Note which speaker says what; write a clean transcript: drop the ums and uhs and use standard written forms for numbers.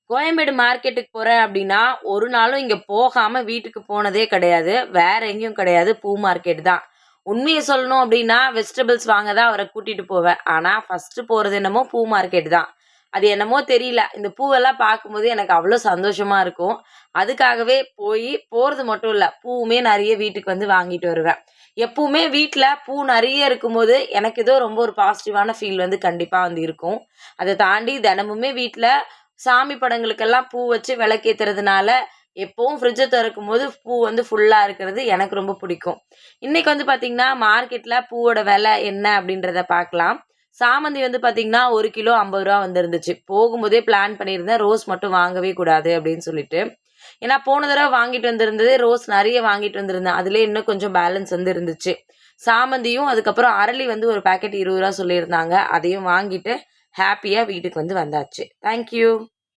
Speaker 1: கோயம்பேடு மார்க்கெட்டுக்கு போறேன் அப்படின்னா, ஒரு நாளும் இங்க போகாம வீட்டுக்கு போனதே கிடையாது. வேற எங்கேயும் கிடையாது. பூ மார்க்கெட் தான். உண்மைய சொல்லணும் அப்படின்னா, வெஜிடபிள்ஸ் வாங்க தான் அவர கூட்டிட்டு போவேன். ஆனா, ஃபர்ஸ்ட்டு போறது என்னமோ பூ மார்க்கெட் தான். அது என்னமோ தெரியல. இந்த பூவெல்லாம் பார்க்கும்போது எனக்கு அவ்ளோ சந்தோஷமா இருக்கும். அதுக்காகவே போறது மட்டும் இல்ல, பூவுமே நெறைய வீட்டுக்கு வந்து வாங்கிட்டு வருவேன். எப்பவுமே வீட்ல பூ நெறைய இருக்கும்போது, எனக்கு ஏதோ ரொம்ப ஒரு பாசிட்டிவான ஃபீல் வந்து கண்டிப்பா வந்து இருக்கும். அத தாண்டி தினமுமே வீட்ல சாமி படங்களுக்கெல்லாம் பூ வச்சு விளக்கேத்துறதுனால, எப்பவும் ஃப்ரிட்ஜ தொறக்கும்போது பூ வந்து ஃபுல்லா இருக்கிறது எனக்கு ரொம்ப பிடிக்கும். இன்னைக்கு வந்து பார்த்தீங்கன்னா, மார்க்கெட்ல பூவோட விலை என்ன அப்படின்றத பார்க்கலாம். சாமந்தி வந்து பார்த்தீங்கன்னா, 1 கிலோ ரூ. 50 வந்திருந்துச்சு. போகும்போதே பிளான் பண்ணியிருந்தேன், ரோஸ் மட்டும் வாங்கவே கூடாது அப்படின்னு சொல்லிட்டு. ஏன்னா போன தடவ வாங்கிட்டு வந்திருந்தது ரோஸ் நெறைய வாங்கிட்டு வந்திருந்தேன். அதிலயே இன்னும் கொஞ்சம் பேலன்ஸ் வந்து இருந்துச்சு. சாமந்தியும், அதுக்கப்புறம் அரளி வந்து ஒரு பாக்கெட் ரூ. 20 சொல்லியிருந்தாங்க. அதையும் வாங்கிட்டு ஹேப்பியா வீட்டுக்கு வந்து வந்தாச்சு. Thank you.